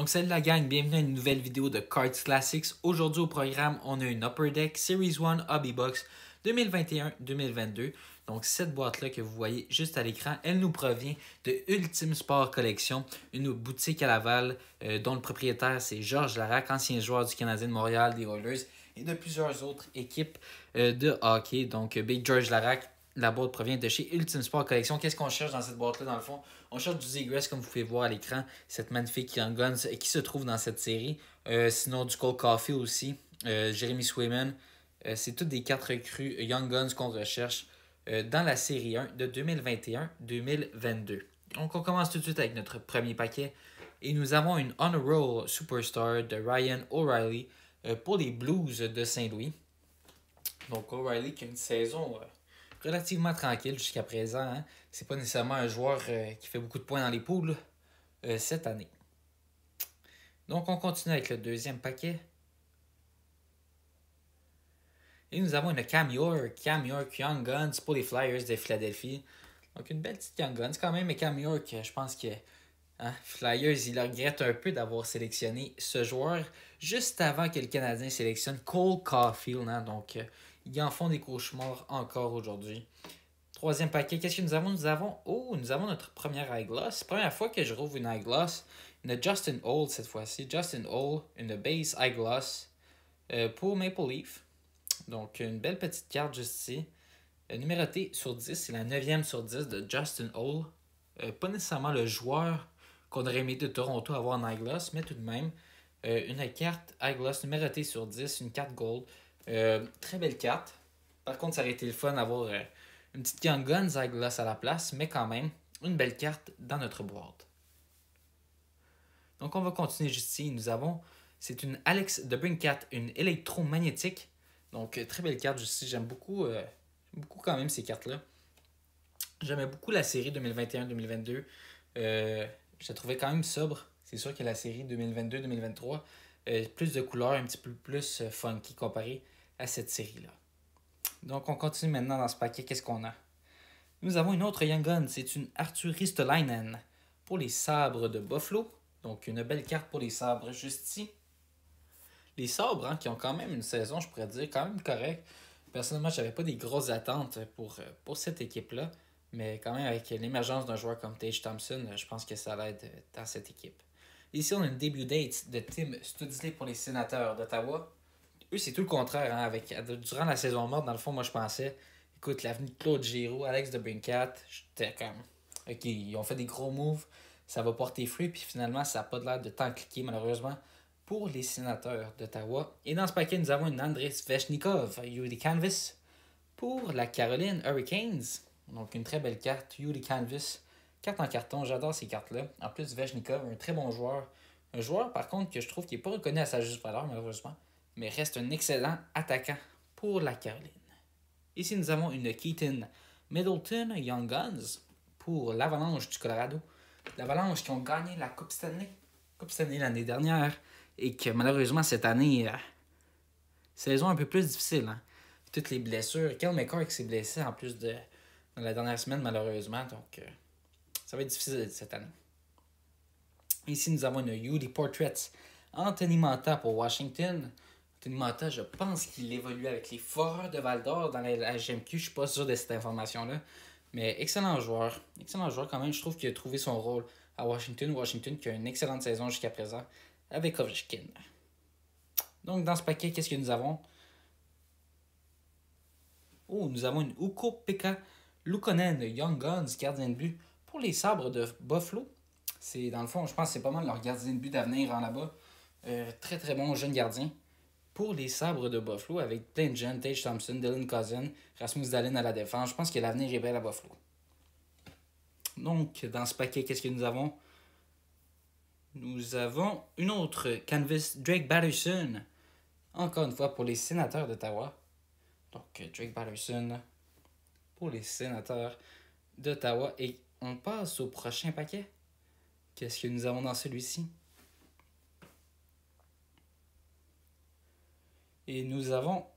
Donc salut la gang, bienvenue à une nouvelle vidéo de Cards Classics. Aujourd'hui au programme, on a une Upper Deck Series 1 Hobby Box 2021-2022. Donc cette boîte-là que vous voyez juste à l'écran, elle nous provient de Ultimate Sport Collection, une boutique à Laval dont le propriétaire c'est Georges Larac, ancien joueur du Canadien de Montréal, des Oilers et de plusieurs autres équipes de hockey. Donc Big George Larac. La boîte provient de chez Ultimate Sport Collection. Qu'est-ce qu'on cherche dans cette boîte-là, dans le fond? On cherche du Zegras, comme vous pouvez voir à l'écran, cette magnifique Young Guns qui se trouve dans cette série. Sinon, du Cole Caulfield aussi, Jeremy Swayman. C'est toutes des cartes recrues Young Guns qu'on recherche dans la série 1 de 2021-2022. Donc, on commence tout de suite avec notre premier paquet. Et nous avons une Honor Roll Superstar de Ryan O'Reilly pour les Blues de Saint-Louis. Donc, O'Reilly qui a une saison relativement tranquille jusqu'à présent. Hein. C'est pas nécessairement un joueur qui fait beaucoup de points dans les poules cette année. Donc on continue avec le deuxième paquet. Et nous avons une Cam York Young Guns pour les Flyers de Philadelphie. Donc une belle petite Young Guns quand même, mais Cam York, je pense que Flyers, il regrette un peu d'avoir sélectionné ce joueur juste avant que le Canadien sélectionne Cole Caulfield. Hein. Donc ils en font des cauchemars encore aujourd'hui. Troisième paquet, qu'est-ce que nous avons? Nous avons notre première eyeglass. Première fois que je rouvre une eyeglass. Une Justin Holl cette fois-ci. Justin Holl, une base eyeglass pour Maple Leaf. Donc, une belle petite carte juste ici. Numérotée sur 10, c'est la 9e sur 10 de Justin Holl. Pas nécessairement le joueur qu'on aurait aimé de Toronto avoir en eyeglass, mais tout de même, une carte eyeglass numérotée sur 10, une carte gold. Très belle carte. Par contre, ça aurait été le fun d'avoir une petite Young Guns eyeglass à la place, mais quand même, une belle carte dans notre boîte. Donc, on va continuer juste ici. Nous avons, c'est une Alex DeBrincat, une électromagnétique. Donc, très belle carte juste ici. J'aime beaucoup quand même ces cartes-là. J'aimais beaucoup la série 2021-2022. Je la trouvais quand même sobre. C'est sûr que la série 2022-2023, plus de couleurs, un petit peu plus funky comparé à cette série-là. Donc, on continue maintenant dans ce paquet. Qu'est-ce qu'on a? Nous avons une autre Young Gun. C'est une Arthur Ristolainen pour les Sabres de Buffalo. Donc, une belle carte pour les Sabres juste ici. Les Sabres, hein, qui ont quand même une saison, je pourrais dire, quand même correcte. Personnellement, je n'avais pas des grosses attentes pour cette équipe-là. Mais quand même, avec l'émergence d'un joueur comme Tage Thompson, je pense que ça l'aide dans cette équipe. Ici, on a une debut date de Tim Studsley pour les Sénateurs d'Ottawa. Eux, c'est tout le contraire. Hein, durant la saison morte, dans le fond, moi, je pensais, écoute, l'avenue de Claude Giroux, Alex DeBrincat, j'étais comme, OK, ils ont fait des gros moves, ça va porter fruit, puis finalement, ça n'a pas l'air de tant cliquer, malheureusement, pour les Sénateurs d'Ottawa. Et dans ce paquet, nous avons une Andrei Svechnikov, Yuri Canvas, pour la Caroline Hurricanes. Donc, une très belle carte, Yuri Canvas, carte en carton, j'adore ces cartes-là. En plus, Svechnikov, un très bon joueur. Un joueur, par contre, que je trouve qui n'est pas reconnu à sa juste valeur, malheureusement, mais reste un excellent attaquant pour la Caroline. Ici, nous avons une Keaton Middleton Young Guns pour l'Avalanche du Colorado. L'Avalanche qui ont gagné la Coupe Stanley l'année dernière et que malheureusement cette année, saison un peu plus difficile. Hein. Toutes les blessures. Kel McCarr qui s'est blessé en plus dans la dernière semaine malheureusement. Donc ça va être difficile cette année. Ici, nous avons une Yuri Portraits Anthony Manta pour Washington. Anthony Manta, je pense qu'il évolue avec les Foreurs de Val-d'Or dans la GMQ. Je ne suis pas sûr de cette information-là. Mais excellent joueur. Excellent joueur quand même. Je trouve qu'il a trouvé son rôle à Washington. Washington qui a une excellente saison jusqu'à présent avec Ovechkin. Donc dans ce paquet, qu'est-ce que nous avons? Oh, nous avons une Ukko-Pekka Luukkonen Young Guns, gardien de but pour les Sabres de Buffalo. C'est dans le fond, je pense que c'est pas mal leur gardien de but d'avenir en là-bas. Très très bon jeune gardien pour les Sabres de Buffalo avec plein de jeunes, Tage Thompson, Dylan Cousin, Rasmus Dahlin à la défense. Je pense que l'avenir est bel à Buffalo. Donc, dans ce paquet, qu'est-ce que nous avons? Nous avons une autre Canvas Drake Batterson. Encore une fois pour les Sénateurs d'Ottawa. Donc, Drake Batterson pour les Sénateurs d'Ottawa. Et on passe au prochain paquet. Qu'est-ce que nous avons dans celui-ci? Et nous avons,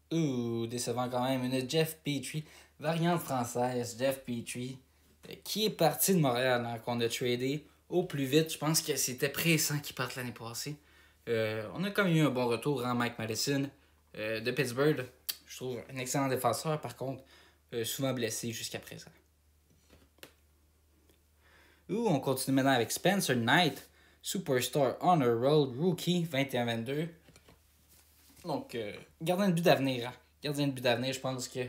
décevant quand même, une Jeff Petrie, variante française, Jeff Petrie, qui est parti de Montréal, hein, qu'on a tradé au plus vite. Je pense que c'était pressant qu'il parte l'année passée. On a quand même eu un bon retour en Mike Madison de Pittsburgh. Je trouve un excellent défenseur, par contre, souvent blessé jusqu'à présent. On continue maintenant avec Spencer Knight, Superstar on a Road, Rookie 21-22. Donc, gardien de but d'avenir. Hein? Gardien de but d'avenir, je pense que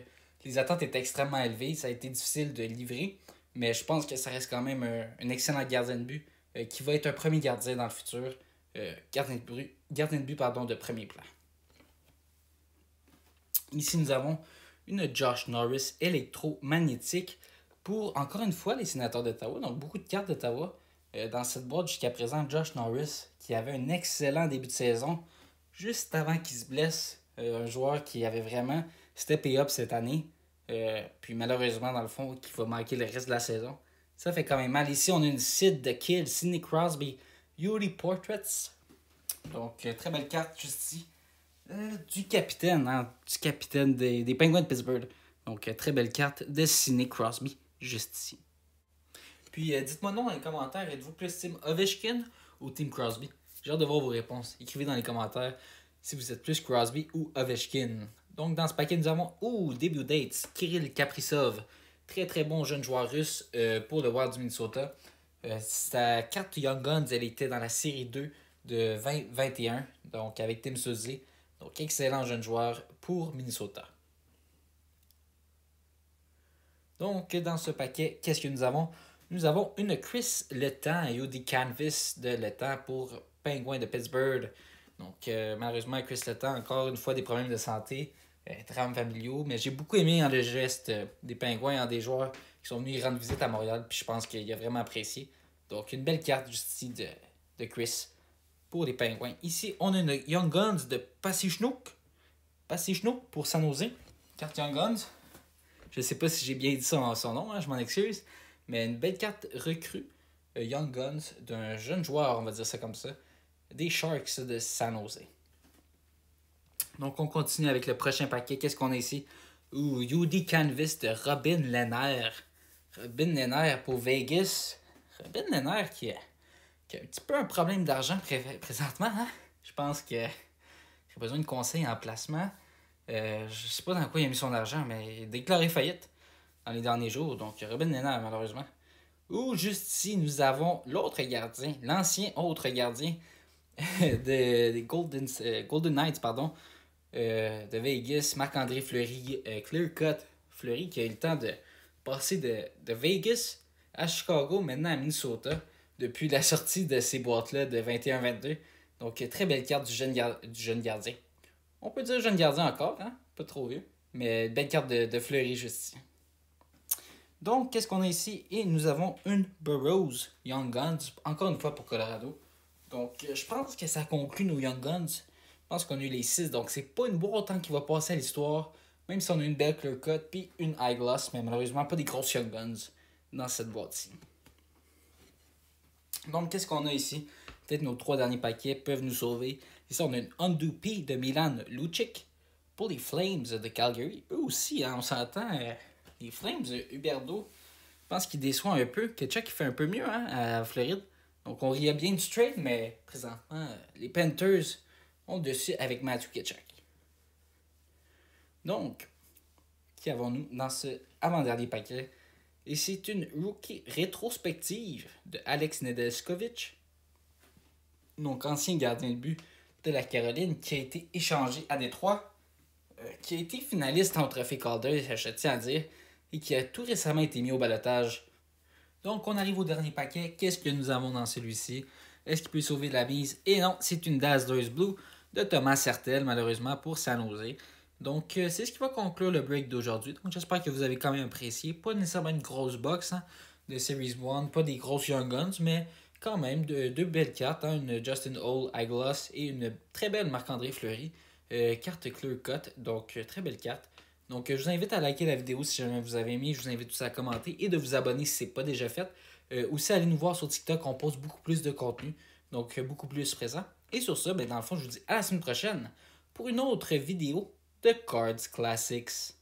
les attentes étaient extrêmement élevées. Ça a été difficile de livrer. Mais je pense que ça reste quand même un excellent gardien de but qui va être un premier gardien dans le futur. Gardien de but de premier plan. Ici, nous avons une Josh Norris électromagnétique pour, encore une fois, les sénateurs d'Ottawa. Donc, beaucoup de cartes d'Ottawa. Dans cette boîte, jusqu'à présent, Josh Norris, qui avait un excellent début de saison, juste avant qu'il se blesse. Un joueur qui avait vraiment steppé up cette année. Puis malheureusement, dans le fond, qui va manquer le reste de la saison. Ça fait quand même mal. Ici, on a une Sid de Kid, Sidney Crosby, Yuri Portraits. Donc, très belle carte juste ici. Du capitaine, hein, du capitaine des Penguins de Pittsburgh. Donc, très belle carte de Sidney Crosby, juste ici. Puis, dites-moi non dans les commentaires, êtes-vous plus Team Ovechkin ou Team Crosby? J'ai hâte de voir vos réponses. Écrivez dans les commentaires si vous êtes plus Crosby ou Ovechkin. Donc, dans ce paquet, nous avons début dates, Kirill Kaprizov. Très très bon jeune joueur russe pour le Wild du Minnesota. Sa carte Young Guns, elle était dans la série 2 de 2021, donc avec Tim Suzy. Donc, excellent jeune joueur pour Minnesota. Donc, dans ce paquet, qu'est-ce que nous avons? Nous avons une Chris Letang et Yudi Canvas de Letang pour Penguins de Pittsburgh. Donc, malheureusement, Chris Letang, encore une fois, des problèmes de santé, drames familiaux. Mais j'ai beaucoup aimé le geste des Penguins, des joueurs qui sont venus rendre visite à Montréal. Puis je pense qu'il a vraiment apprécié. Donc, une belle carte juste ici de Chris pour les Penguins. Ici, on a une Young Guns de Pacichnook. Pacichnook pour San Jose. Carte Young Guns. Je ne sais pas si j'ai bien dit son nom, hein, je m'en excuse. Mais une belle carte recrue Young Guns d'un jeune joueur, on va dire ça comme ça, des Sharks de San Jose. Donc, on continue avec le prochain paquet. Qu'est-ce qu'on a ici? UD Canvas de Robin Lehner. Robin Lehner pour Vegas. Robin Lehner qui a un petit peu un problème d'argent présentement. Hein? Je pense qu'il a besoin de conseils en placement. Je sais pas dans quoi il a mis son argent, mais il a déclaré faillite dans les derniers jours. Donc, Robin Lehner, malheureusement. Juste ici, nous avons l'autre gardien, l'ancien autre gardien des Golden Knights, de Vegas, Marc-André Fleury, Clear Cut Fleury, qui a eu le temps de passer de Vegas à Chicago, maintenant à Minnesota, depuis la sortie de ces boîtes-là de 21-22. Donc, très belle carte du jeune gardien. On peut dire jeune gardien encore, hein? Pas trop vieux, mais belle carte de Fleury juste ici. Donc, qu'est-ce qu'on a ici? Et nous avons une Burroughs Young Guns, encore une fois pour Colorado. Donc, je pense que ça conclut nos Young Guns. Je pense qu'on a eu les 6, donc c'est pas une boîte qui va passer à l'histoire. Même si on a une belle clear cut puis une eyeglass, mais malheureusement pas des grosses Young Guns dans cette boîte-ci. Donc, qu'est-ce qu'on a ici? Peut-être nos 3 derniers paquets peuvent nous sauver. Ici, on a une Undo P de Milan Lucic pour les Flames de Calgary. Eux aussi, hein, on s'entend. Les Flames, Huberdeau, je pense qu'il déçoit un peu. Ketchuk, il fait un peu mieux hein, à Floride. Donc, on riait bien du trade, mais présentement, les Panthers ont le dessus avec Matthew Ketchuk. Donc, qui avons-nous dans ce avant-dernier paquet? Et c'est une rookie rétrospective de Alex Nedeljkovic, donc ancien gardien de but de la Caroline, qui a été échangé à Détroit, qui a été finaliste en trophée Calder, je tiens à dire, et qui a tout récemment été mis au ballottage. Donc, on arrive au dernier paquet. Qu'est-ce que nous avons dans celui-ci? Est-ce qu'il peut sauver la mise? Et non, c'est une Dazzlers Blue de Thomas Sertel, malheureusement, pour San Jose. Donc, c'est ce qui va conclure le break d'aujourd'hui. Donc, j'espère que vous avez quand même apprécié. Pas nécessairement une grosse box hein, de Series 1, pas des grosses Young Guns, mais quand même deux belles cartes. Hein, une Justin Hall Eyeglass et une très belle Marc-André Fleury. Carte Clear Cut, donc très belle carte. Donc, je vous invite à liker la vidéo si jamais vous avez aimé. Je vous invite tous à commenter et de vous abonner si ce n'est pas déjà fait. Aussi, allez nous voir sur TikTok. On poste beaucoup plus de contenu. Donc, beaucoup plus présent. Et sur ça, dans le fond, je vous dis à la semaine prochaine pour une autre vidéo de Cards Classics.